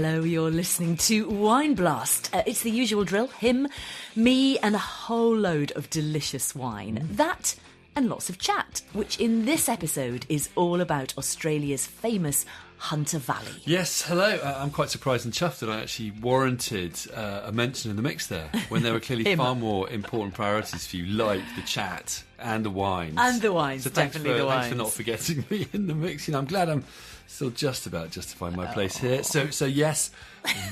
Hello, you're listening to Wine Blast. It's the usual drill. Him, me, and a whole load of delicious wine. That and lots of chat, which in this episode is all about Australia's famous Hunter Valley. Yes, hello. I'm quite surprised and chuffed that I actually warranted a mention in the mix there, when there were clearly far more important priorities for you, like the chat and the wines. And the wines, so definitely the wines. Thanks for not forgetting me in the mix. I'm glad I'm still just about justifying my place here. So yes,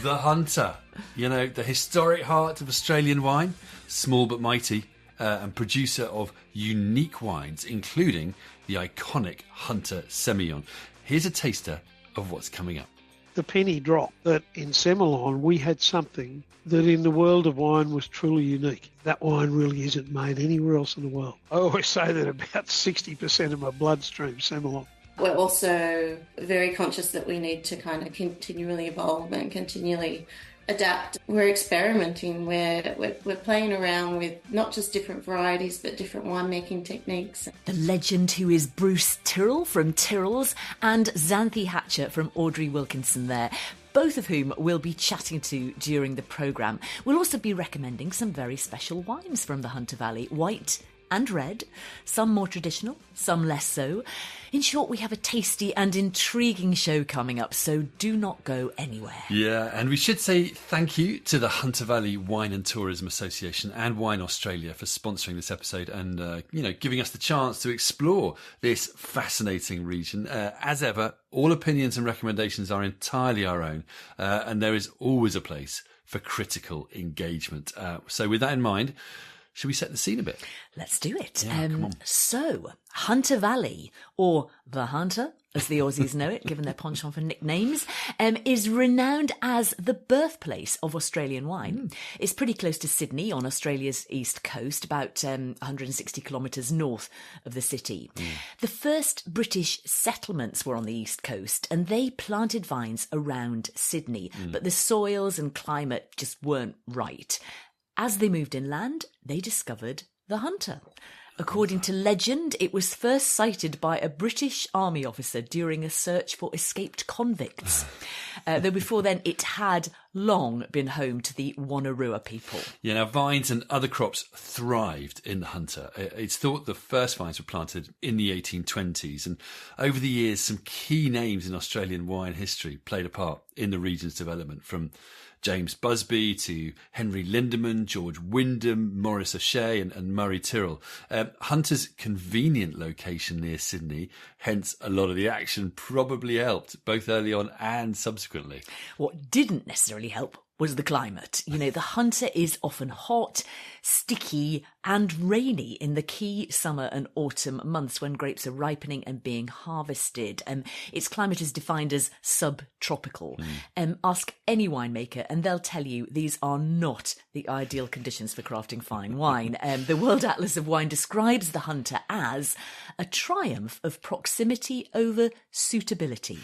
the Hunter, the historic heart of Australian wine, small but mighty, and producer of unique wines, including the iconic Hunter Semillon. Here's a taster of what's coming up. The penny dropped that in Semillon we had something that in the world of wine was truly unique. That wine really isn't made anywhere else in the world. I always say that about 60% of my bloodstream Semillon. We're also very conscious that we need to kind of continually evolve and continually adapt. We're experimenting, we're playing around with not just different varieties but different winemaking techniques. The legend who is Bruce Tyrrell from Tyrrell's and Xanthe Hatcher from Audrey Wilkinson there, both of whom we'll be chatting to during the programme. We'll also be recommending some very special wines from the Hunter Valley, white and red, some more traditional, some less so. In short, we have a tasty and intriguing show coming up, so do not go anywhere. Yeah, and we should say thank you to the Hunter Valley Wine and Tourism Association and Wine Australia for sponsoring this episode and, giving us the chance to explore this fascinating region. As ever, all opinions and recommendations are entirely our own, and there is always a place for critical engagement. So with that in mind, should we set the scene a bit? Let's do it. Yeah, come on. So, Hunter Valley, or The Hunter, as the Aussies know it, given their penchant for nicknames, is renowned as the birthplace of Australian wine. It's pretty close to Sydney on Australia's east coast, about 160 kilometres north of the city. The first British settlements were on the east coast, and they planted vines around Sydney, but the soils and climate just weren't right. As they moved inland, they discovered the Hunter. According to legend, it was first sighted by a British army officer during a search for escaped convicts. Though before then, it had long been home to the Wonnarua people. Yeah, now vines and other crops thrived in the Hunter. It's thought the first vines were planted in the 1820s, and over the years, some key names in Australian wine history played a part in the region's development, from James Busby to Henry Lindeman, George Wyndham, Maurice O'Shea and Murray Tyrrell. Hunter's convenient location near Sydney, hence a lot of the action, probably helped both early on and subsequently. What didn't necessarily help was the climate. The Hunter is often hot, sticky and rainy in the key summer and autumn months when grapes are ripening and being harvested. Its climate is defined as subtropical. Ask any winemaker and they'll tell you these are not the ideal conditions for crafting fine wine. The World Atlas of Wine describes the Hunter as a triumph of proximity over suitability.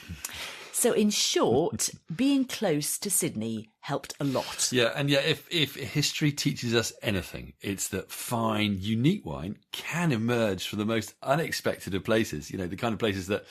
So in short, being close to Sydney helped a lot. Yeah, and if history teaches us anything, it's that fine, unique wine can emerge from the most unexpected of places. The kind of places that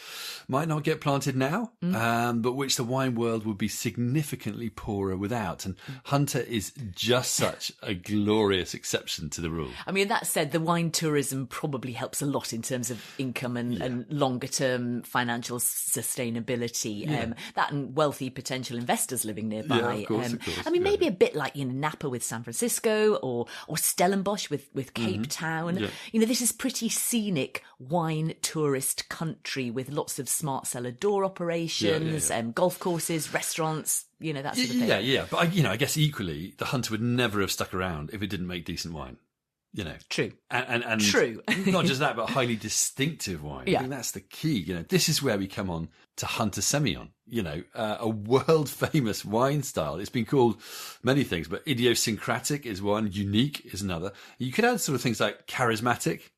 might not get planted now, but which the wine world would be significantly poorer without. And Hunter is just such a glorious exception to the rule. I mean, that said, the wine tourism probably helps a lot in terms of income and longer-term financial sustainability. That and wealthy potential investors living nearby. Yeah, of course. I mean, maybe a bit like Napa with San Francisco or Stellenbosch with Cape Town. Yeah. This is pretty scenic wine tourist country with lots of smart cellar door operations, golf courses, restaurants, that sort of thing. Yeah. But I guess equally, the Hunter would never have stuck around if it didn't make decent wine. True. And true. Not just that, but highly distinctive wine. Yeah. I think that's the key. This is where we come on to Hunter Semillon, a world famous wine style. It's been called many things, but idiosyncratic is one, unique is another. You could add sort of things like charismatic,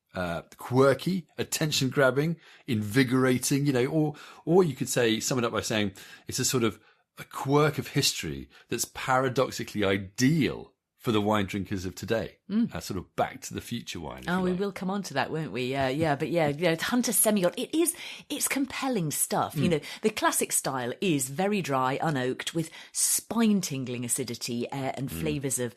quirky, attention grabbing, invigorating, or you could sum it up by saying it's a sort of a quirk of history that's paradoxically ideal for the wine drinkers of today. Sort of back to the future wine. Oh, we will come on to that, won't we? But Hunter Semillon, it's compelling stuff. You know, the classic style is very dry, unoaked, with spine-tingling acidity and flavours of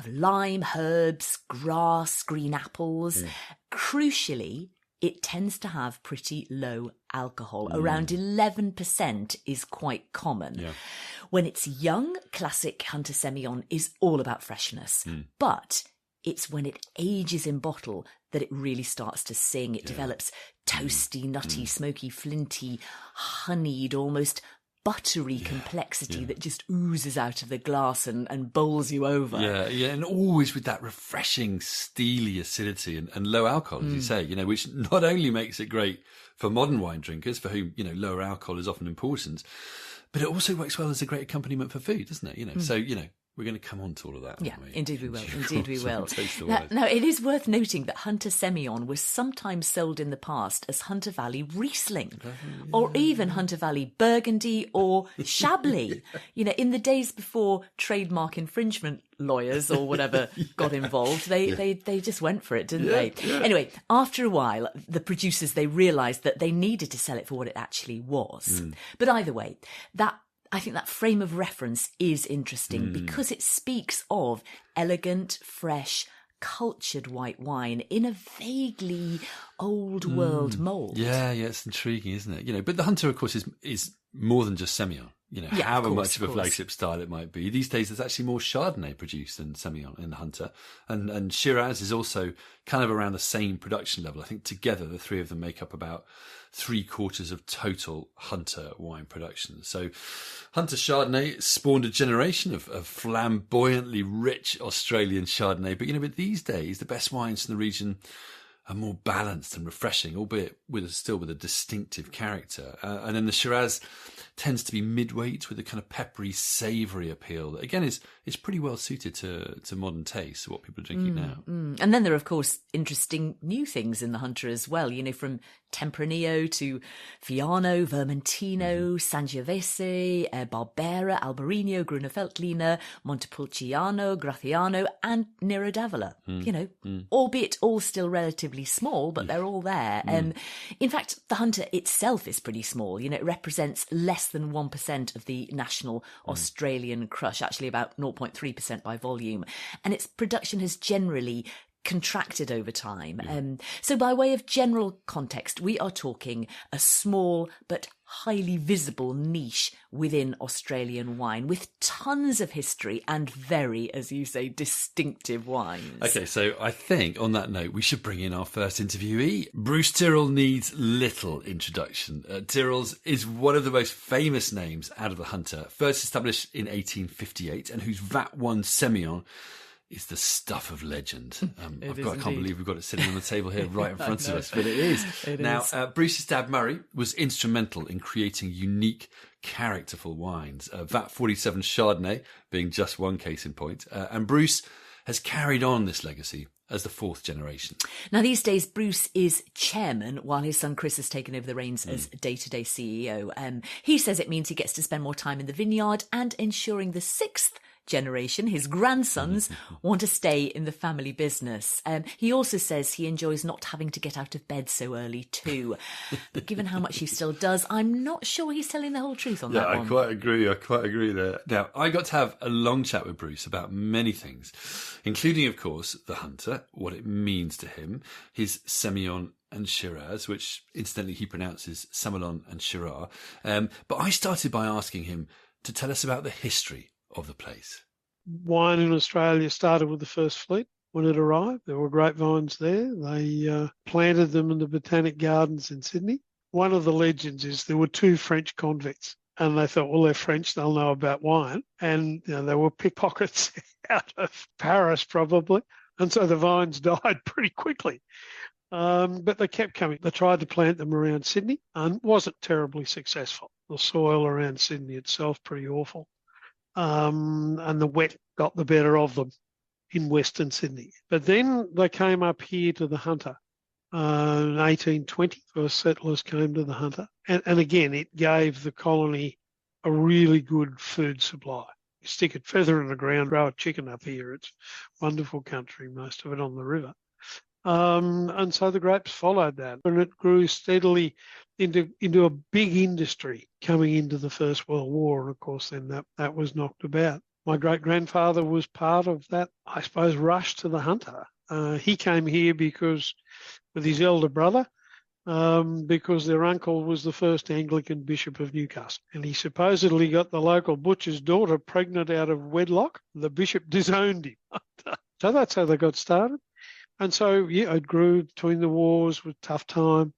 lime, herbs, grass, green apples. Crucially, it tends to have pretty low alcohol. Around 11% is quite common. Yeah. When it's young, classic Hunter Semillon is all about freshness. But it's when it ages in bottle that it really starts to sing. It develops toasty, nutty, smoky, flinty, honeyed, almost buttery complexity that just oozes out of the glass and bowls you over. Yeah, and always with that refreshing, steely acidity and low alcohol, as you say, you know, which not only makes it great for modern wine drinkers, for whom, you know, lower alcohol is often important, but it also works well as a great accompaniment for food, doesn't it? You know, so, you know, we're going to come on to all of that. Yeah, aren't we? indeed we will. Indeed we will. Now, it is worth noting that Hunter Semillon was sometimes sold in the past as Hunter Valley Riesling, or even Hunter Valley Burgundy or Chablis. You know, in the days before trademark infringement lawyers or whatever got involved, they just went for it, didn't they? Yeah. Anyway, after a while, the producers, they realised that they needed to sell it for what it actually was. But either way, I think that frame of reference is interesting because it speaks of elegant, fresh, cultured white wine in a vaguely old world mould. Yeah, it's intriguing, isn't it? You know, but the Hunter, of course, is more than just Semillon. You know, however much of a flagship style it might be. These days, there's actually more Chardonnay produced than Semillon in the Hunter. And Shiraz is also kind of around the same production level. I think together, the three of them make up about 3/4 of total Hunter wine production. So Hunter Chardonnay spawned a generation of flamboyantly rich Australian Chardonnay. But, you know, but these days, the best wines from the region are more balanced and refreshing, albeit still with a distinctive character. And then the Shiraz tends to be midweight with a kind of peppery, savoury appeal that, again, is pretty well suited to modern taste, what people are drinking now. And then there are, of course, interesting new things in the Hunter as well, you know, from Tempranillo to Fiano, Vermentino, Sangiovese, Barbera, Albarino, Grunefeltliner, Montepulciano, Graffiano, and Nero d'Avola. You know, albeit all still relatively small, but they're all there. In fact, the Hunter itself is pretty small. You know, it represents less than 1% of the national Australian crush, actually about 0.3% by volume. And its production has generally contracted over time. So by way of general context, we are talking a small but highly visible niche within Australian wine with tons of history and very, as you say, distinctive wines. Okay, so I think on that note, we should bring in our first interviewee. Bruce Tyrrell needs little introduction. Tyrrell's is one of the most famous names out of the Hunter, first established in 1858 and whose VAT1 Semillon is the stuff of legend. I can't believe we've got it sitting on the table here right in front of us, but it is. Bruce's dad, Murray, was instrumental in creating unique, characterful wines, VAT 47 Chardonnay being just one case in point. And Bruce has carried on this legacy as the fourth generation. Now, these days, Bruce is chairman while his son Chris has taken over the reins as day-to-day CEO. He says it means he gets to spend more time in the vineyard and ensuring the sixth generation, his grandsons, want to stay in the family business. He also says he enjoys not having to get out of bed so early too. But given how much he still does, I'm not sure he's telling the whole truth on that one. Yeah, I quite agree there. Now, I got to have a long chat with Bruce about many things, including, of course, the Hunter, what it means to him, his Semillon and Shiraz, which incidentally he pronounces Semillon and Shiraz. But I started by asking him to tell us about the history of the place. Wine in Australia started with the first fleet. When it arrived, there were grapevines there. They planted them in the Botanic Gardens in Sydney. One of the legends is there were two French convicts, and they thought, well, they're French, they'll know about wine. And you know, they were pickpockets out of Paris, probably. And so the vines died pretty quickly. But they kept coming. They tried to plant them around Sydney and wasn't terribly successful. The soil around Sydney itself, pretty awful. And the wet got the better of them in Western Sydney. But then they came up here to the Hunter. In 1820, first settlers came to the Hunter. And again, it gave the colony a really good food supply. You stick a feather in the ground, grow a chicken up here. It's wonderful country, most of it on the river. And so the grapes followed that, and it grew steadily into a big industry coming into the First World War. And of course, then that was knocked about. My great-grandfather was part of that, I suppose, rush to the Hunter. He came here with his elder brother, because their uncle was the first Anglican Bishop of Newcastle. And he supposedly got the local butcher's daughter pregnant out of wedlock. The bishop disowned him. So that's how they got started. And so, yeah, it grew between the wars with tough time.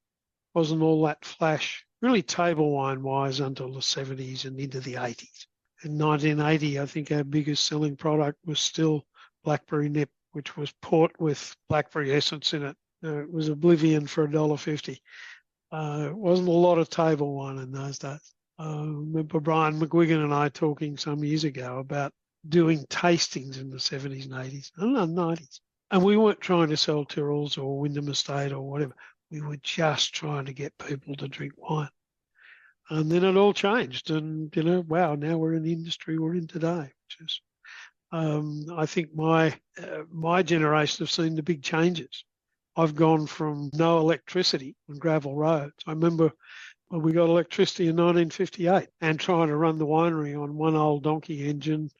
Wasn't all that flash, really table wine-wise until the 70s and into the 80s. In 1980, I think our biggest selling product was still Blackberry Nip, which was port with blackberry essence in it. It was Oblivion for $1.50. It wasn't a lot of table wine in those days. I remember Brian McGuigan and I talking some years ago about doing tastings in the 70s and 80s, and 90s. And we weren't trying to sell Tyrrells or Wyndham Estate or whatever. We were just trying to get people to drink wine. And then it all changed. And, wow, now we're in the industry we're in today, which is, I think my generation have seen the big changes. I've gone from no electricity on gravel roads. I remember when we got electricity in 1958 and trying to run the winery on one old donkey engine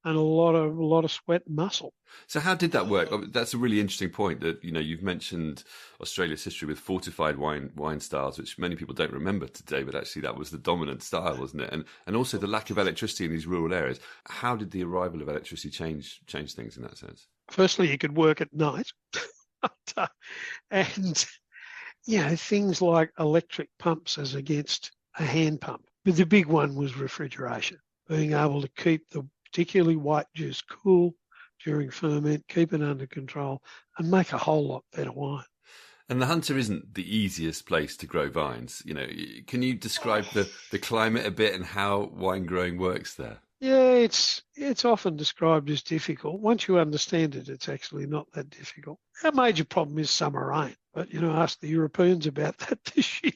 and a lot of sweat and muscle. So how did that work? That's a really interesting point that, you've mentioned Australia's history with fortified wine styles, which many people don't remember today, but actually that was the dominant style, wasn't it? And also the lack of electricity in these rural areas. How did the arrival of electricity change things in that sense? Firstly, you could work at night. And, things like electric pumps as against a hand pump. But the big one was refrigeration, being able to keep the particularly white juice cool during ferment, keep it under control, and make a whole lot better wine. And the Hunter isn't the easiest place to grow vines. Can you describe the climate a bit and how wine growing works there? Yeah, it's often described as difficult. Once you understand it, it's actually not that difficult. Our major problem is summer rain. But, ask the Europeans about that this year.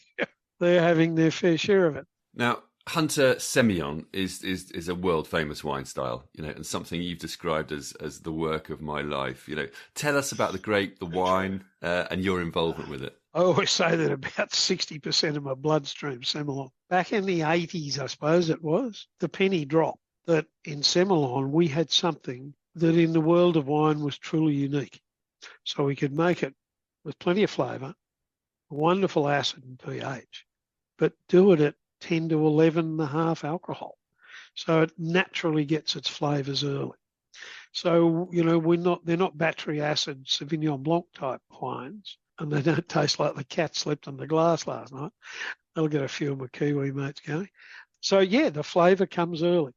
They're having their fair share of it. Now, Hunter Semillon is a world famous wine style, and something you've described as the work of my life. Tell us about the grape, the wine, and your involvement with it. I always say that about 60% of my bloodstream Semillon. Back in the 80s, I suppose it was, the penny dropped that in Semillon we had something that in the world of wine was truly unique. So we could make it with plenty of flavour, wonderful acid and pH, but do it at 10 to 11.5 alcohol. So it naturally gets its flavours early. So, they're not battery acid Sauvignon Blanc type wines, and they don't taste like the cat slept on the glass last night. I'll get a few of my Kiwi mates going. So, the flavour comes early.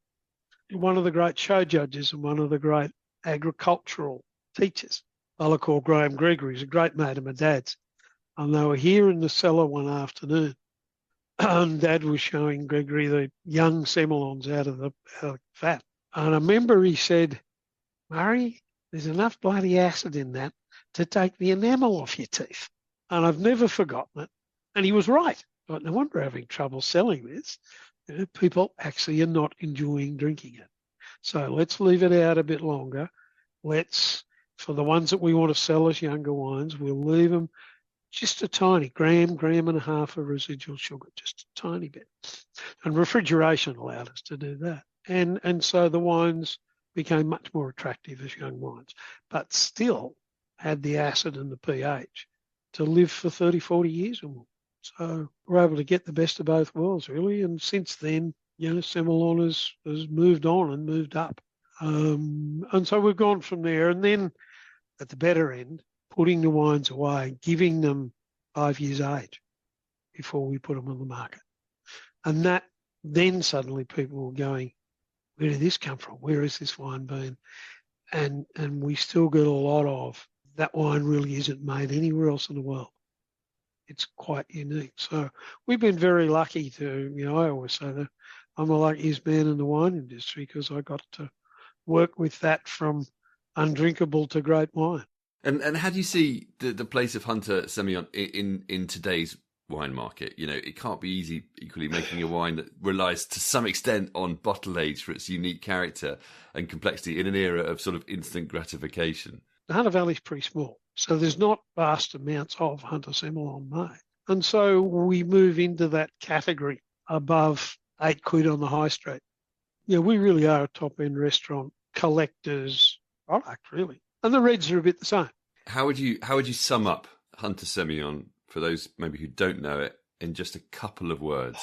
One of the great show judges and one of the great agricultural teachers, I call Graham Gregory, is a great mate of my dad's. And they were here in the cellar one afternoon. And Dad was showing Gregory the young Semillons out of the vat. And I remember he said, Murray, there's enough bloody acid in that to take the enamel off your teeth. And I've never forgotten it. And he was right. But no wonder we're having trouble selling this. People actually are not enjoying drinking it. So let's leave it out a bit longer. For the ones that we want to sell as younger wines, we'll leave them just a tiny gram and a half of residual sugar, just a tiny bit. And refrigeration allowed us to do that. And so the wines became much more attractive as young wines, but still had the acid and the pH to live for 30, 40 years or more. So we're able to get the best of both worlds, really. And since then, Semillon has moved on and moved up. And so we've gone from there. And then at the better end, putting the wines away, giving them 5 years age before we put them on the market. And that then suddenly people were going, where did this come from? Where has this wine been? And we still get a lot of, that wine really isn't made anywhere else in the world. It's quite unique. So we've been very lucky to, I always say that I'm the luckiest man in the wine industry because I got to work with that from undrinkable to great wine. And how do you see the place of Hunter Semillon in today's wine market. You know, it can't be easy equally making a wine that relies to some extent on bottle age for its unique character and complexity in an era of sort of instant gratification. The Hunter Valley's pretty small, so there's not vast amounts of Hunter Semillon made. And so we move into that category above £8 on the high street. Yeah, we really are a top-end restaurant, collectors product, really. And the reds are a bit the same. How would you sum up Hunter Semillon, for those maybe who don't know it, in just a couple of words?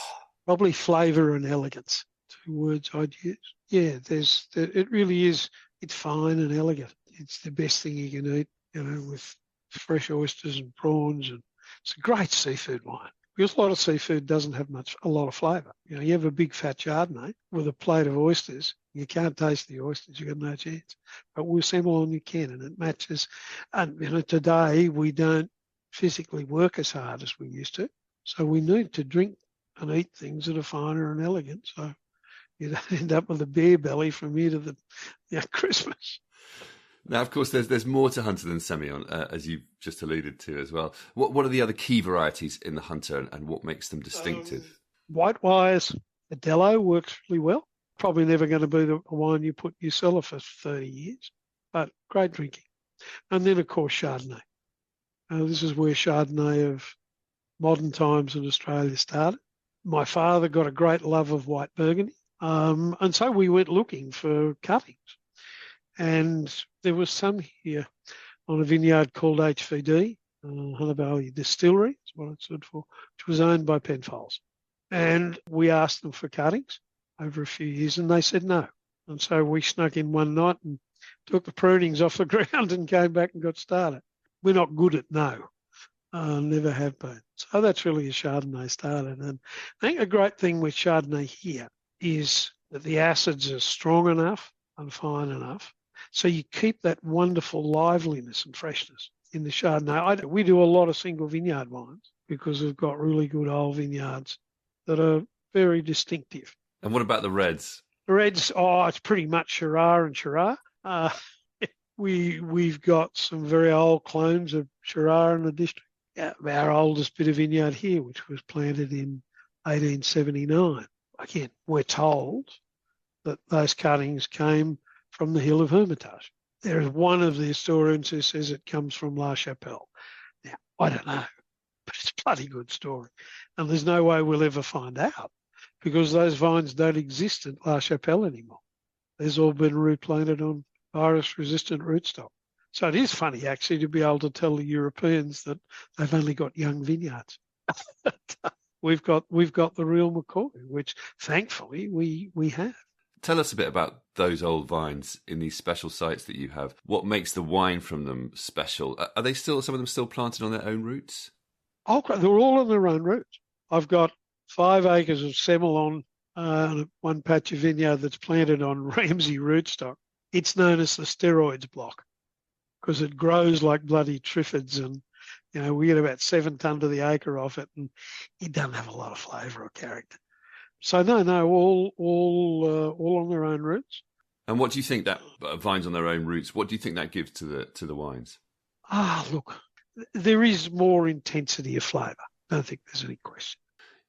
Probably flavour and elegance, 2 words I'd use. Yeah, it really is. It's fine and elegant. It's the best thing you can eat, you know, with fresh oysters and prawns, and it's a great seafood wine. Because a lot of seafood doesn't have a lot of flavour. You know, you have a big fat Chardonnay with a plate of oysters, you can't taste the oysters, you've got no chance. But with Semillon you can, and it matches. And you know, today we don't physically work as hard as we used to, so we need to drink and eat things that are finer and elegant. So you don't end up with a beer belly from here to the Christmas. Now, of course, there's more to Hunter than Semillon, as you've just alluded to as well. What are the other key varieties in the Hunter, and what makes them distinctive? White wires, Modelo works really well. Probably never going to be the wine you put in your cellar for 30 years, but great drinking. And then, of course, Chardonnay. This is where Chardonnay of modern times in Australia started. My father got a great love of white Burgundy, and so we went looking for cuttings. And there was some here on a vineyard called HVD, Hunter Valley Distillery, is what it stood for, which was owned by Penfolds. And we asked them for cuttings over a few years, and they said no. And so we snuck in one night and took the prunings off the ground and came back and got started. We're not good at no, never have been. So that's really a Chardonnay started. And I think a great thing with Chardonnay here is that the acids are strong enough and fine enough, so you keep that wonderful liveliness and freshness in the Chardonnay. We do a lot of single vineyard wines because we've got really good old vineyards that are very distinctive. And what about the reds? The reds, it's pretty much Shiraz and Shiraz. We've got some very old clones of Shiraz in the district. Our oldest bit of vineyard here, which was planted in 1879. Again, we're told that those cuttings came from the Hill of Hermitage. There is one of the historians who says it comes from La Chapelle. Now, I don't know, but it's a bloody good story. And there's no way we'll ever find out because those vines don't exist at La Chapelle anymore. There's all been replanted on virus-resistant rootstock. So it is funny, actually, to be able to tell the Europeans that they've only got young vineyards. We've got the real McCoy, which thankfully we have. Tell us a bit about those old vines in these special sites that you have. What makes the wine from them special? Are they some of them still planted on their own roots? Oh, they're all on their own roots. I've got 5 acres of Semillon, one patch of vineyard that's planted on Ramsey rootstock. It's known as the steroids block because it grows like bloody triffids, and you know we get about 7 tonne to the acre off it, and it doesn't have a lot of flavour or character. So no, all on their own roots. And what do you think that vines on their own roots? What do you think that gives to the wines? Look, there is more intensity of flavour. I don't think there's any question.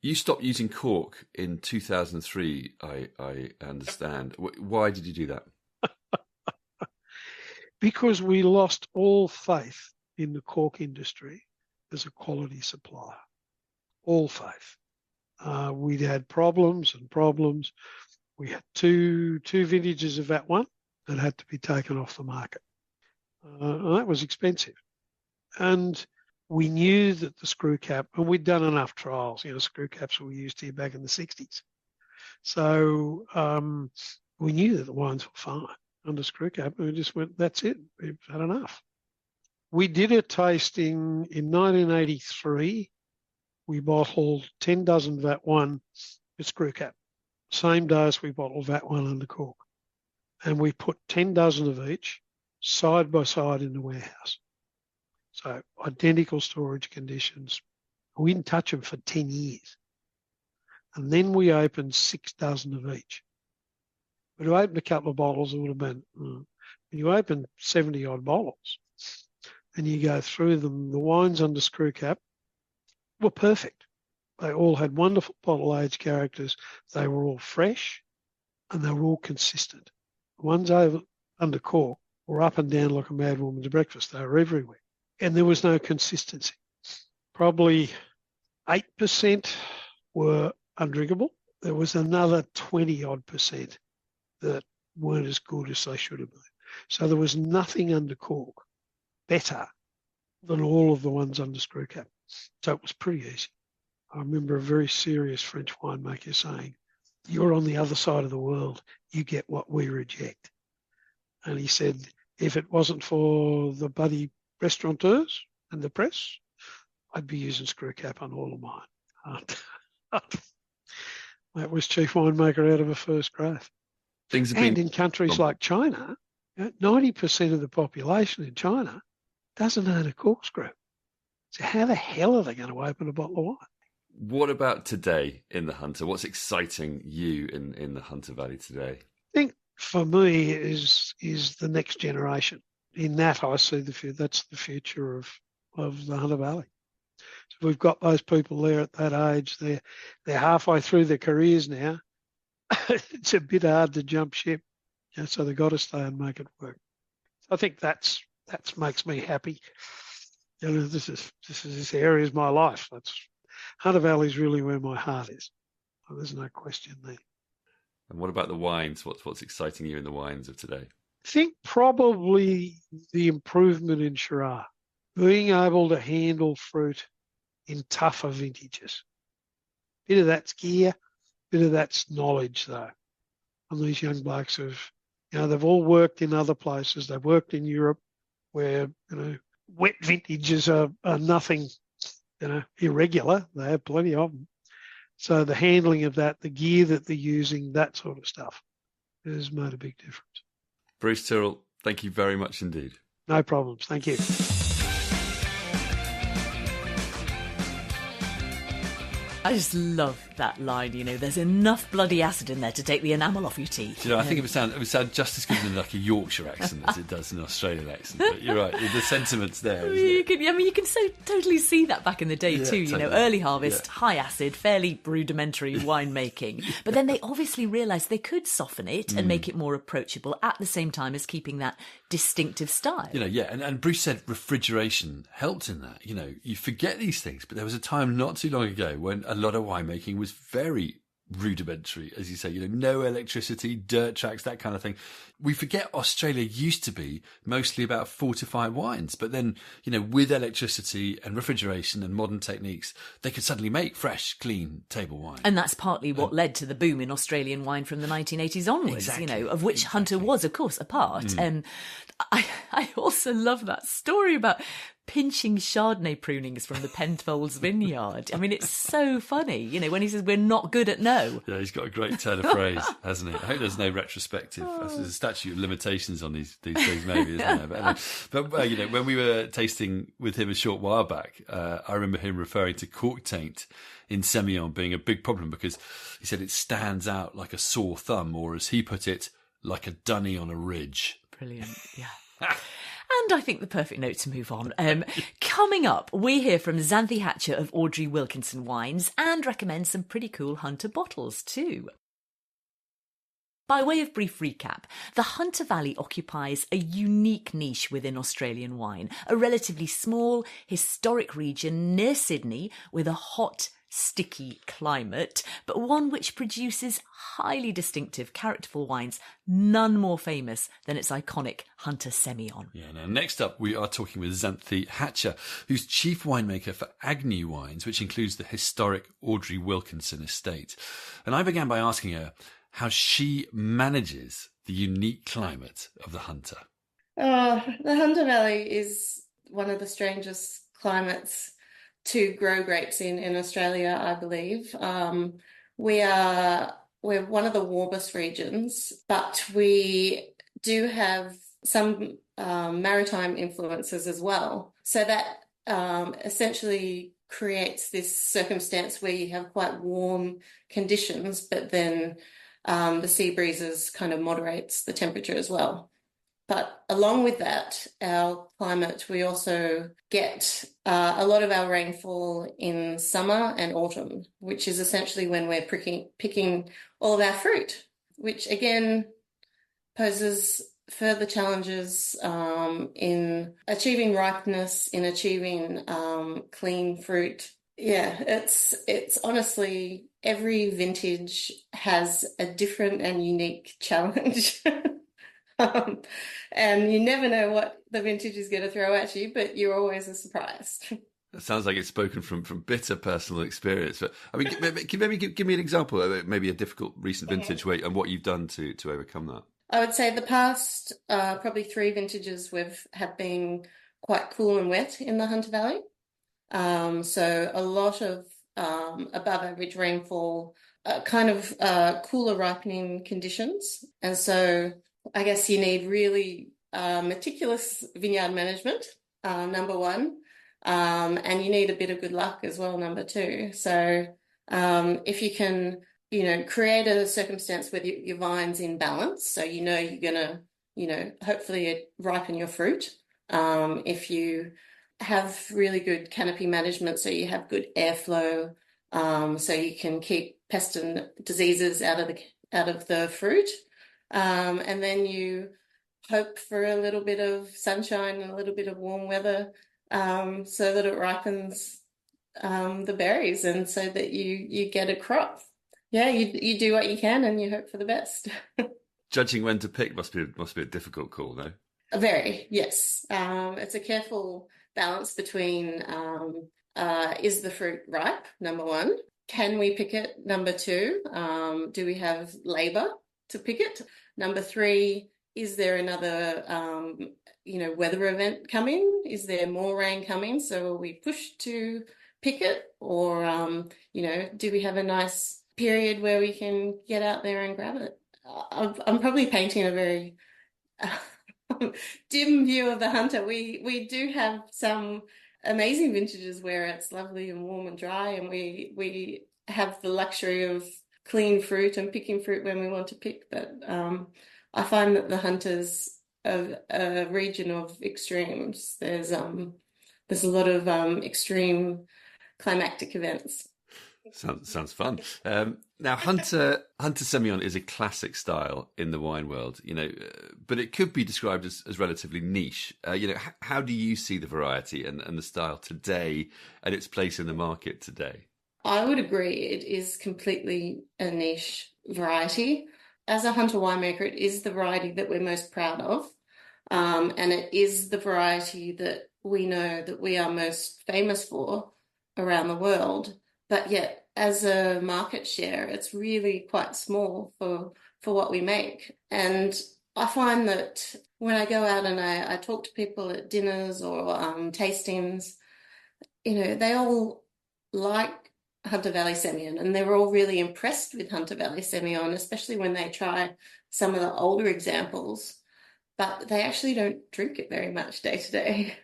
You stopped using cork in 2003. I understand. Why did you do that? Because we lost all faith in the cork industry as a quality supplier. All faith. We'd had problems. We had two vintages of that one that had to be taken off the market. And that was expensive. And we knew that the screw cap, and we'd done enough trials, screw caps were used here back in the 60s. So we knew that the wines were fine under screw cap, and we just went, that's it, we've had enough. We did a tasting in 1983. We bottled 10 dozen vat 1 with screw cap. Same day as we bottled vat 1 under cork. And we put 10 dozen of each side by side in the warehouse. So identical storage conditions. We didn't touch them for 10 years. And then we opened 6 dozen of each. But to open a couple of bottles, it would have been, when you open 70 odd bottles and you go through them, the wines under screw cap were perfect. They all had wonderful bottle-aged characters. They were all fresh and they were all consistent. The ones under cork were up and down like a mad woman's breakfast. They were everywhere. And there was no consistency. Probably 8% were undrinkable. There was another 20-odd% that weren't as good as they should have been. So there was nothing under cork better than all of the ones under screw cap. So it was pretty easy. I remember a very serious French winemaker saying, "You're on the other side of the world. You get what we reject." And he said, if it wasn't for the bloody restaurateurs and the press, I'd be using screw cap on all of mine. That was chief winemaker out of a first grade. And in countries like China, 90% of the population in China doesn't own a corkscrew. So how the hell are they going to open a bottle of wine? What about today in the Hunter? What's exciting you in the Hunter Valley today? I think for me is the next generation. In that, I see that's the future of the Hunter Valley. So we've got those people there at that age. They're halfway through their careers now. It's a bit hard to jump ship, so they've got to stay and make it work. I think that makes me happy. This area is my life. Hunter Valley is really where my heart is. So there's no question there. And what about the wines? What's exciting you in the wines of today? I think probably the improvement in Shiraz, being able to handle fruit in tougher vintages. Bit of that's gear, bit of that's knowledge though. And these young blokes they've all worked in other places. They've worked in Europe where, wet vintages are nothing, irregular. They have plenty of them. So the handling of that, the gear that they're using, that sort of stuff has made a big difference. Bruce Tyrrell, thank you very much indeed. No problems. Thank you. I just love that line, there's enough bloody acid in there to take the enamel off your teeth. I think it would sound just as good in like a Yorkshire accent as it does an Australian accent. But you're right, the sentiment's there. You can so totally see that back in the day too. Totally. Early harvest, high acid, fairly rudimentary winemaking. But then they obviously realised they could soften it and make it more approachable at the same time as keeping that distinctive style. And Bruce said refrigeration helped in that. You forget these things, but there was a time not too long ago when a lot of winemaking was very rudimentary, as you say, no electricity, dirt tracks, that kind of thing. We forget Australia used to be mostly about fortified wines, but then, with electricity and refrigeration and modern techniques, they could suddenly make fresh, clean table wine. And that's partly what led to the boom in Australian wine from the 1980s onwards, of which Hunter was, of course, a part. I also love that story about pinching Chardonnay prunings from the Penfolds vineyard. I mean, it's so funny, when he says we're not good at no. Yeah, he's got a great turn of phrase, hasn't he? I hope there's no retrospective. There's a statute of limitations on these things, maybe, isn't there? But when we were tasting with him a short while back, I remember him referring to cork taint in Semillon being a big problem because he said it stands out like a sore thumb, or as he put it, like a dunny on a ridge. Brilliant, yeah. And I think the perfect note to move on. Coming up, we hear from Xanthe Hatcher of Audrey Wilkinson Wines and recommend some pretty cool Hunter bottles too. By way of brief recap, the Hunter Valley occupies a unique niche within Australian wine, a relatively small, historic region near Sydney with a hot, sticky climate, but one which produces highly distinctive, characterful wines, none more famous than its iconic Hunter Semillon. Yeah, now next up we are talking with Xanthe Hatcher, who's chief winemaker for Agnew Wines, which includes the historic Audrey Wilkinson estate. And I began by asking her how she manages the unique climate of the Hunter. The Hunter Valley is one of the strangest climates to grow grapes in Australia, I believe. We're one of the warmest regions, but we do have some maritime influences as well. So that essentially creates this circumstance where you have quite warm conditions, but then the sea breezes kind of moderates the temperature as well. But along with that, our climate, we also get a lot of our rainfall in summer and autumn, which is essentially when we're picking all of our fruit, which again poses further challenges in achieving ripeness, in achieving clean fruit. Yeah, it's honestly, every vintage has a different and unique challenge. And you never know what the vintage is going to throw at you, but you're always surprised. That sounds like it's spoken from bitter personal experience. But I mean, maybe give me an example of maybe a difficult recent vintage and what you've done to overcome that. I would say the past probably 3 vintages have been quite cool and wet in the Hunter Valley. So a lot of above average rainfall, kind of cooler ripening conditions. And so I guess you need really meticulous vineyard management, number one, and you need a bit of good luck as well, number 2. So if you can, create a circumstance where your vine's in balance, so you're going to, hopefully ripen your fruit. If you have really good canopy management, so you have good airflow, so you can keep pests and diseases out of the fruit, and then you hope for a little bit of sunshine and a little bit of warm weather, so that it ripens the berries, and so that you get a crop. Yeah, you do what you can and you hope for the best. Judging when to pick must be a difficult call, no? Very, yes. It's a careful balance between is the fruit ripe, number 1? Can we pick it, number 2? Do we have labour to pick it? Number 3, is there another weather event coming? Is there more rain coming? So are we pushed to pick it? Or do we have a nice period where we can get out there and grab it? I'm probably painting a very dim view of the Hunter. We do have some amazing vintages where it's lovely and warm and dry, and we have the luxury of clean fruit and picking fruit when we want to pick. But I find that the Hunter's a region of extremes. There's a lot of extreme climactic events. Sounds fun. Now, Hunter Semillon is a classic style in the wine world, but it could be described as relatively niche. How do you see the variety and the style today and its place in the market today? I would agree. It is completely a niche variety. As a Hunter winemaker, it is the variety that we're most proud of, and it is the variety that we know that we are most famous for around the world. But yet, as a market share, it's really quite small for what we make. And I find that when I go out and I talk to people at dinners or tastings, they all like Hunter Valley Semillon, and they're all really impressed with Hunter Valley Semillon, especially when they try some of the older examples, but they actually don't drink it very much day to day.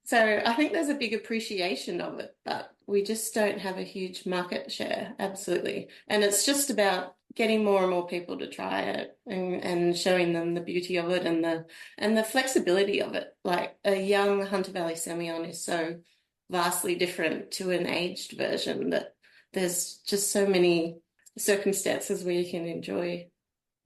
So I think there's a big appreciation of it, but we just don't have a huge market share, absolutely. And it's just about getting more and more people to try it and showing them the beauty of it and the flexibility of it. Like a young Hunter Valley Semillon is so vastly different to an aged version that there's just so many circumstances where you can enjoy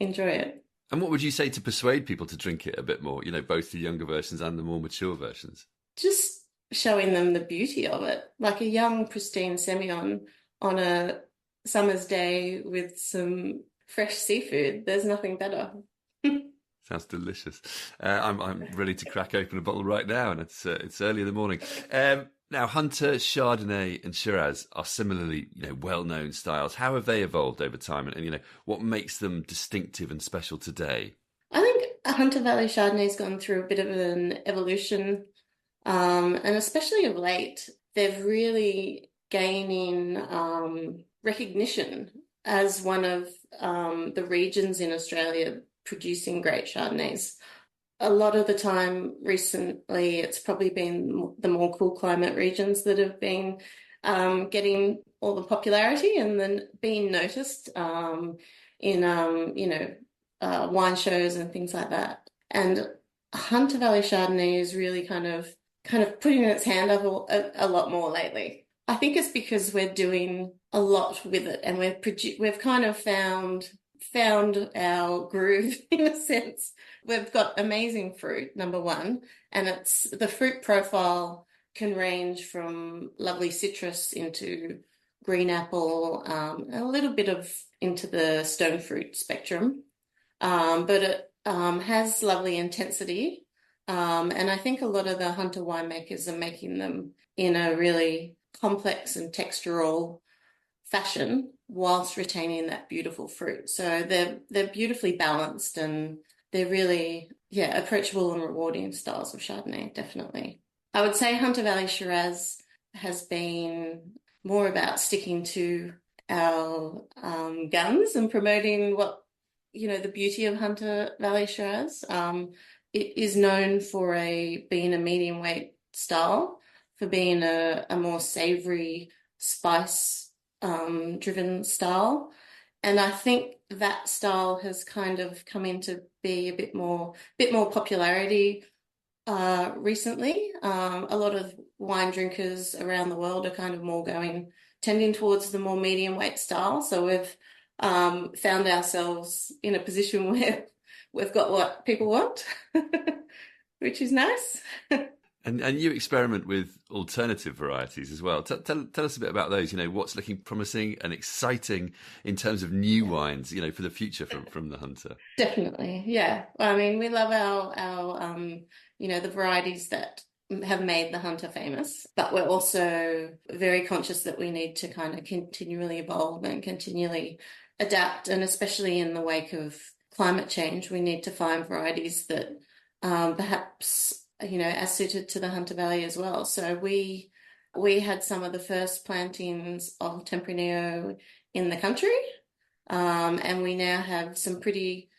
it. And what would you say to persuade people to drink it a bit more, both the younger versions and the more mature versions? Just showing them the beauty of it, like a young, pristine Semillon on a summer's day with some fresh seafood. There's nothing better. Sounds delicious. I'm ready to crack open a bottle right now, and it's early in the morning. Now, Hunter, Chardonnay, and Shiraz are similarly, well-known styles. How have they evolved over time, and what makes them distinctive and special today? I think Hunter Valley Chardonnay's gone through a bit of an evolution. And especially of late, they've really gaining recognition as one of the regions in Australia producing great Chardonnays. A lot of the time recently, it's probably been the more cool climate regions that have been getting all the popularity and then being noticed in, wine shows and things like that. And Hunter Valley Chardonnay is really kind of putting its hand up a lot more lately. I think it's because we're doing a lot with it, and we've kind of found our groove in a sense. We've got amazing fruit, number one, and it's the fruit profile can range from lovely citrus into green apple, a little bit of into the stone fruit spectrum, but it has lovely intensity. And I think a lot of the Hunter winemakers are making them in a really complex and textural fashion whilst retaining that beautiful fruit. So they're beautifully balanced, and they're really, approachable and rewarding styles of Chardonnay, definitely. I would say Hunter Valley Shiraz has been more about sticking to our guns and promoting the beauty of Hunter Valley Shiraz. It is known for being a medium weight style, for being a more savoury, spice driven style. And I think that style has kind of come into be a bit more popularity recently. A lot of wine drinkers around the world are kind of more tending towards the more medium weight style. So we've found ourselves in a position where we've got what people want, which is nice. And you experiment with alternative varieties as well. Tell us a bit about those. What's looking promising and exciting in terms of new wines, for the future from the Hunter. Definitely, yeah. I mean, we love our the varieties that have made the Hunter famous, but we're also very conscious that we need to kind of continually evolve and continually adapt, and especially in the wake of climate change, we need to find varieties that perhaps are suited to the Hunter Valley as well. So we had some of the first plantings of Tempranillo in the country, and we now have some pretty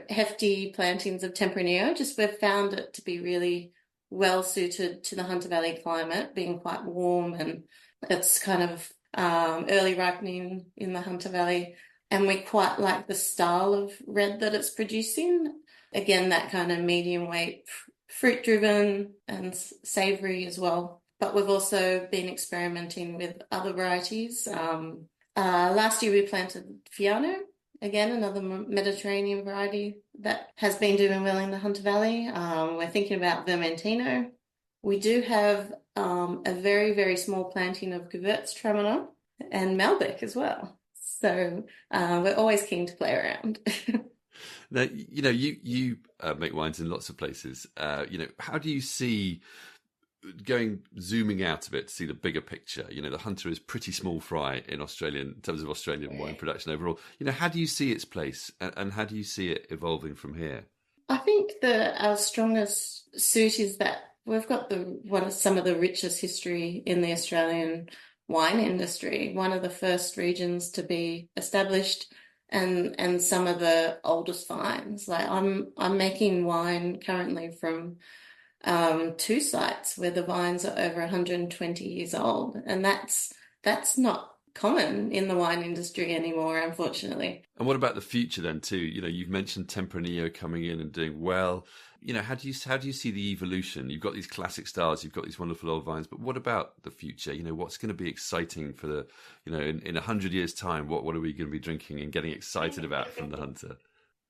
hefty plantings of Tempranillo. Just we've found it to be really well suited to the Hunter Valley climate, being quite warm, and it's kind of early ripening in the Hunter Valley. And we quite like the style of red that it's producing. Again, that kind of medium weight, fruit driven and savoury as well. But we've also been experimenting with other varieties. Last year we planted Fiano, again, another Mediterranean variety that has been doing well in the Hunter Valley. We're thinking about Vermentino. We do have a very, very small planting of Gewürztraminer and Malbec as well. So we're always keen to play around. Now, you make wines in lots of places. How do you see zooming out a bit to see the bigger picture? The Hunter is pretty small fry in terms of Australian wine production overall. How do you see its place, and how do you see it evolving from here? I think our strongest suit is that we've got some of the richest history in the Australian wine industry, one of the first regions to be established, and some of the oldest vines. Like I'm making wine currently from 2 sites where the vines are over 120 years old, and that's not common in the wine industry anymore, unfortunately. And what about the future then too? You've mentioned Tempranillo coming in and doing well. How do you see the evolution? You've got these classic styles, you've got these wonderful old vines, but what about the future? What's going to be exciting for the, in 100 years' time? What are we going to be drinking and getting excited about from the Hunter?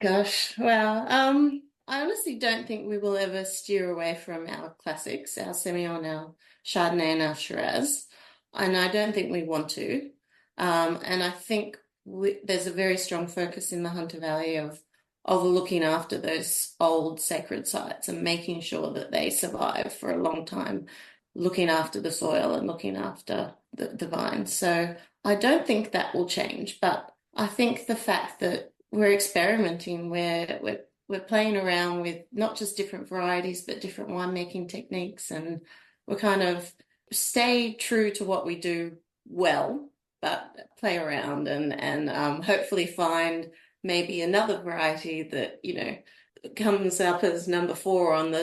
Gosh, well, I honestly don't think we will ever steer away from our classics, our Semillon, our Chardonnay, and our Shiraz, and I don't think we want to. And I think there's a very strong focus in the Hunter Valley of looking after those old sacred sites and making sure that they survive for a long time, looking after the soil and looking after the vines. So I don't think that will change, but I think the fact that we're experimenting, we're playing around with not just different varieties, but different winemaking techniques, and we're kind of stay true to what we do well, but play around and hopefully find maybe another variety that comes up as number 4 on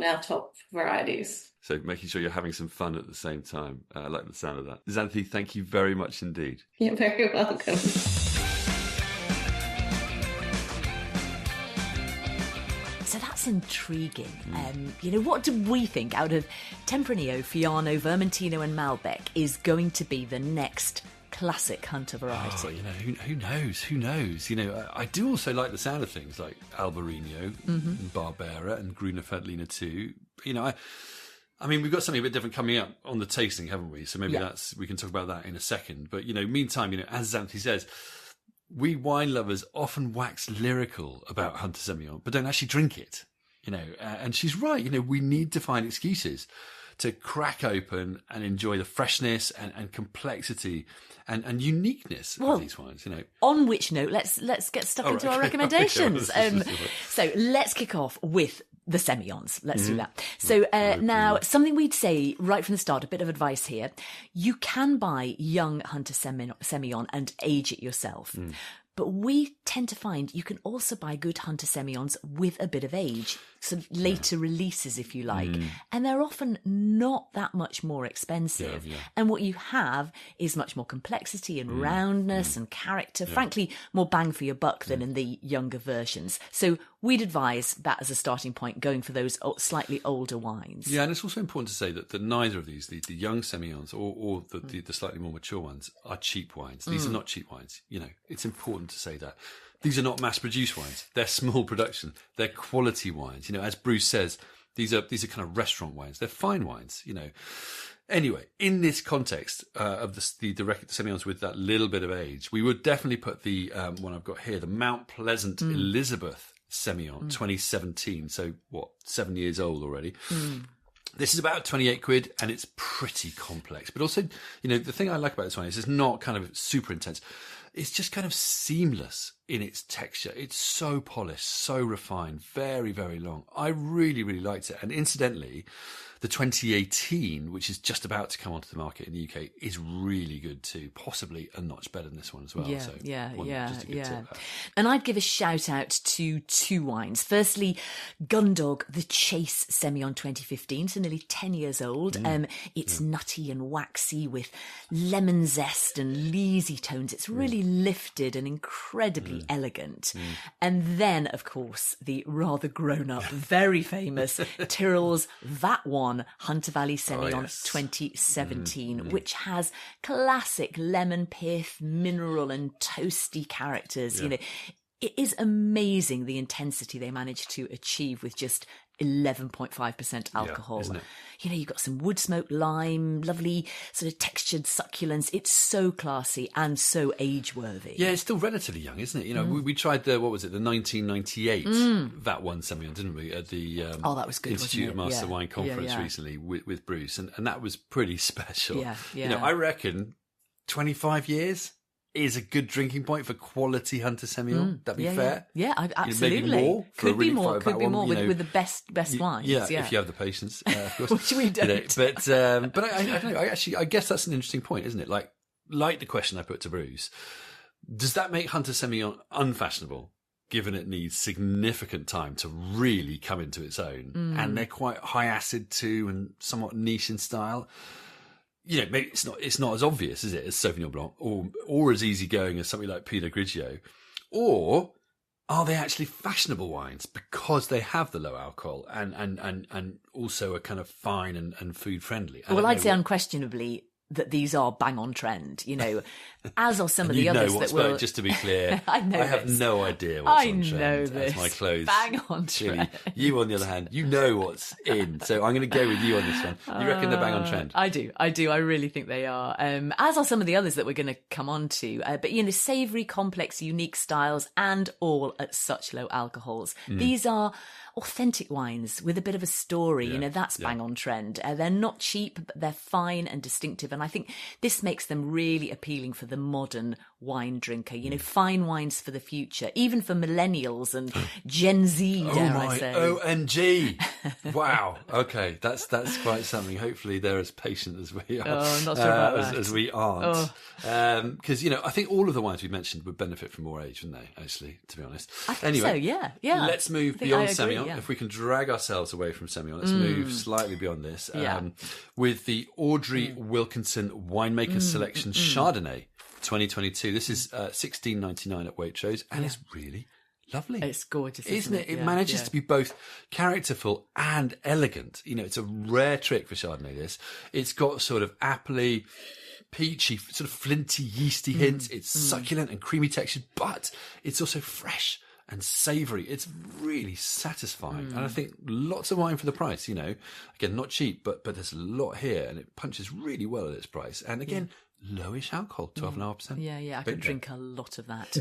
our top varieties. So making sure you're having some fun at the same time. I like the sound of that. Xanthe, thank you very much indeed. You're very welcome. So that's intriguing. What do we think out of Tempranillo, Fiano, Vermentino and Malbec is going to be the next classic Hunter variety? Who knows? Who knows? I do also like the sound of things like Albarino and Barbera and Gruner Veltliner too. I mean, we've got something a bit different coming up on the tasting, haven't we? So maybe we can talk about that in a second. But, meantime, as Xanthe says, we wine lovers often wax lyrical about Hunter Semillon, but don't actually drink it, and she's right. We need to find excuses to crack open and enjoy the freshness and complexity and uniqueness of these wines. On which note, let's get stuck into our recommendations. So let's kick off with the Semillons. Let's do that. So now, something we'd say right from the start, a bit of advice here. You can buy young Hunter Semillon and age it yourself. But we tend to find you can also buy good Hunter Semillons with a bit of age, sort of later releases, if you like. And they're often not that much more expensive. And what you have is much more complexity and roundness and character. Frankly, more bang for your buck than in the younger versions. So we'd advise that as a starting point, going for those slightly older wines. Yeah, and it's also important to say that neither of these, the young Semillons or the slightly more mature ones, are cheap wines. These are not cheap wines. It's important to say that. These are not mass-produced wines. They're small production. They're quality wines. As Bruce says, these are kind of restaurant wines. They're fine wines. Anyway, in this context of the Semillons with that little bit of age, we would definitely put the one I've got here, the Mount Pleasant Elizabeth Semillon 2017. So 7 years old already. This is about 28 quid and it's pretty complex. But also, the thing I like about this wine is it's not kind of super intense. It's just kind of seamless in its texture. It's so polished, so refined, very, very long. I really, really liked it. And incidentally, the 2018, which is just about to come onto the market in the UK, is really good too. Possibly a notch better than this one as well. Just a good tip. And I'd give a shout out to two wines. Firstly, Gundog, the Chase Semillon 2015, so nearly 10 years old. It's nutty and waxy with lemon zest and leesy tones. It's really lifted and incredibly elegant. And then, of course, the rather grown-up, very famous Tyrrell's That One Hunter Valley Semillon 2017, which has classic lemon pith, mineral and toasty characters. It is amazing the intensity they managed to achieve with just 11.5% alcohol. Isn't it? You've got some wood smoke, lime, lovely sort of textured succulence. It's so classy and so age-worthy. Yeah, it's still relatively young, isn't it? We tried the 1998 That One Semillon, didn't we, at the that was good, Institute of Master Wine Conference recently with Bruce, and that was pretty special. I reckon 25 years is a good drinking point for quality Hunter Semillon. That'd be fair. Yeah, absolutely. Maybe more. Could be more with the best wines. Yeah, if you have the patience, of course. Which we don't. But I don't know. I guess that's an interesting point, isn't it? Like the question I put to Bruce, does that make Hunter Semillon unfashionable, given it needs significant time to really come into its own? And they're quite high acid too and somewhat niche in style. Maybe it's not as obvious, is it, as Sauvignon Blanc or as easygoing as something like Pinot Grigio? Or are they actually fashionable wines because they have the low alcohol and also are kind of fine and food friendly? I'd say unquestionably that these are bang on trend, as are some of the others that will. Just to be clear, I have no idea what's on trend. I know this. As my clothes. Bang on trend. You, on the other hand, you know what's in. So I'm going to go with you on this one. You reckon they're bang on trend? I do. I really think they are. As are some of the others that we're going to come on to. But, savoury, complex, unique styles and all at such low alcohols. These are authentic wines with a bit of a story. That's bang on trend. They're not cheap, but they're fine and distinctive. And I think this makes them really appealing for the modern wine drinker. Fine wines for the future, even for millennials and Gen Z, dare I say. OMG. Wow. Okay. That's quite something. Hopefully they're as patient as we are. Oh, I'm not sure about that. As we aren't. Because, I think all of the wines we mentioned would benefit from more age, wouldn't they, actually, to be honest? I think so, yeah. Let's move beyond Semillon. If we can drag ourselves away from Semillon, let's move slightly beyond this with the Audrey Wilkinson Winemaker Selection Chardonnay 2022. This is $16.99 at Waitrose, and it's really lovely. It's gorgeous, isn't it? It Yeah, manages yeah. to be both characterful and elegant. You know, it's a rare trick for Chardonnay, this. It's got sort of appley, peachy, sort of flinty, yeasty hints. It's succulent and creamy textured, but it's also fresh and savoury. It's really satisfying. And I think lots of wine for the price, you know. Again, not cheap, but there's a lot here, and it punches really well at its price. And again, lowish alcohol, 12.5%. Yeah, I Big could there. drink a lot of that.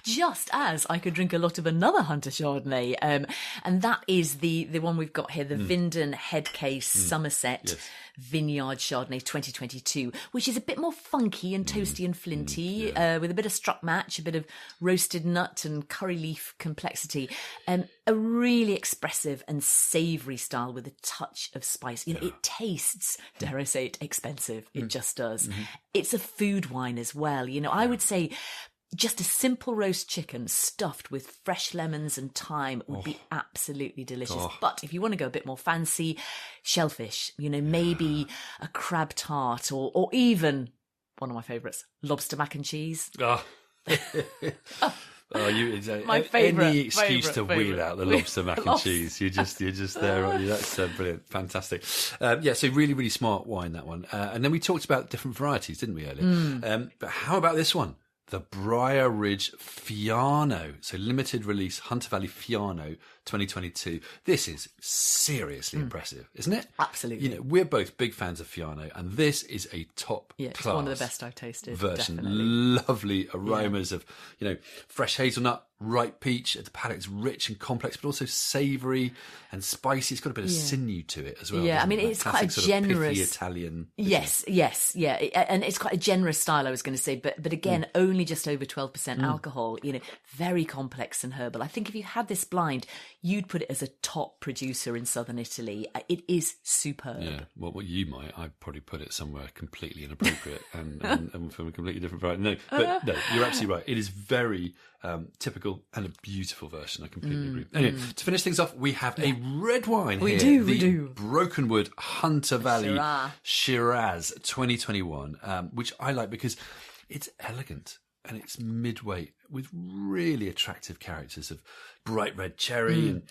Just as I could drink a lot of another Hunter Chardonnay. And that is the one we've got here, the Vindon Headcase Somerset Vineyard Chardonnay 2022, which is a bit more funky and toasty and flinty, with a bit of struck match, a bit of roasted nut and curry leaf complexity. A really expressive and savoury style with a touch of spice. You know, it tastes, dare I say it, expensive. It just does. It's a food wine as well. You know, I would say just a simple roast chicken stuffed with fresh lemons and thyme would be absolutely delicious. But if you want to go a bit more fancy, shellfish, you know, maybe a crab tart or even one of my favourites, lobster mac and cheese. My favourite. Any excuse to favourite. wheel out the lobster mac and cheese. You're just there, aren't you? That's brilliant, fantastic. So really, really smart wine, that one. And then we talked about different varieties, didn't we, earlier? But how about this one? The Briar Ridge Fiano. So limited release Hunter Valley Fiano 2022. This is seriously impressive, isn't it? Absolutely. You know, we're both big fans of Fiano, and this is a top Yeah, it's class one of the best I've tasted. version. Definitely. Lovely aromas of, you know, fresh hazelnut, ripe peach. The palate's rich and complex, but also savoury and spicy. It's got a bit of sinew to it as well. Yeah, I doesn't mean, it? That it's quite classic a sort of generous- pithy Italian. Yes, yeah, and it's quite a generous style, I was going to say, but again, only just over 12% alcohol. You know, very complex and herbal. I think if you had this blind, you'd put it as a top producer in southern Italy. It is superb. Yeah, well, what you might, I'd probably put it somewhere completely inappropriate and from a completely different variety. No, but no, you're absolutely right. It is very typical and a beautiful version. I completely agree. Anyway, to finish things off, we have a red wine We here. do, we do. Brokenwood Hunter Valley Shiraz 2021, which I like because it's elegant and it's midweight with really attractive characters of bright red cherry and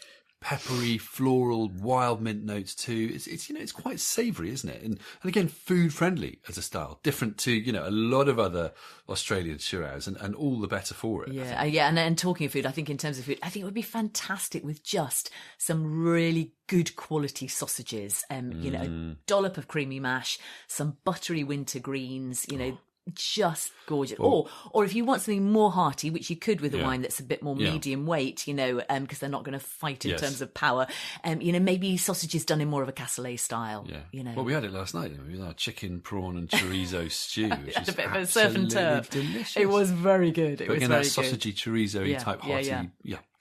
peppery, floral, wild mint notes too. It's you know, it's quite savoury, isn't it? And again, food friendly as a style, different to, you know, a lot of other Australian Shiraz, and all the better for it. Yeah, and talking of food, I think in terms of food, I think it would be fantastic with just some really good quality sausages. You know, a dollop of creamy mash, some buttery winter greens, you know, just gorgeous. Or if you want something more hearty, which you could with a wine that's a bit more medium weight, you know, because they're not going to fight in terms of power. You know, maybe sausages done in more of a cassoulet style. Yeah. You know, Well, we had it last night. Didn't we? We had our chicken, prawn, and chorizo stew, which is a bit of a surf and turf. delicious. It was very good. It But was again, very that good. sausagey chorizo type hearty.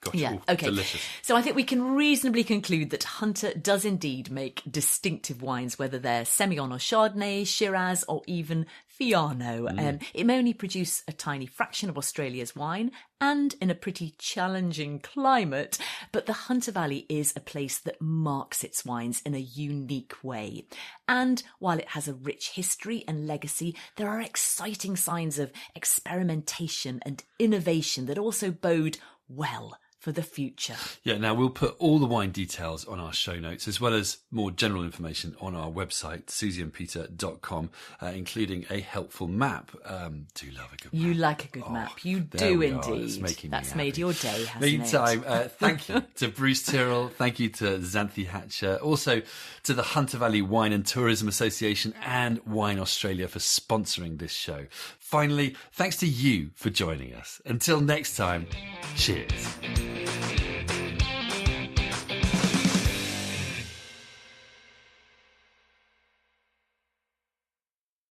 Gosh, Okay. delicious. So I think we can reasonably conclude that Hunter does indeed make distinctive wines, whether they're Semillon or Chardonnay, Shiraz, or even Fiano. It may only produce a tiny fraction of Australia's wine, and in a pretty challenging climate, but the Hunter Valley is a place that marks its wines in a unique way. And while it has a rich history and legacy, there are exciting signs of experimentation and innovation that also bode well for the future. Yeah, now we'll put all the wine details on our show notes, as well as more general information on our website, susieandpeter.com, including a helpful map. Do love a good map. You like a good map. You there do we are. indeed. It's making me That's happy. made your day, hasn't Meantime, it? thank you to Bruce Tyrrell. Thank you to Xanthe Hatcher. Also to the Hunter Valley Wine and Tourism Association and Wine Australia for sponsoring this show. Finally, thanks to you for joining us. Until next time, cheers.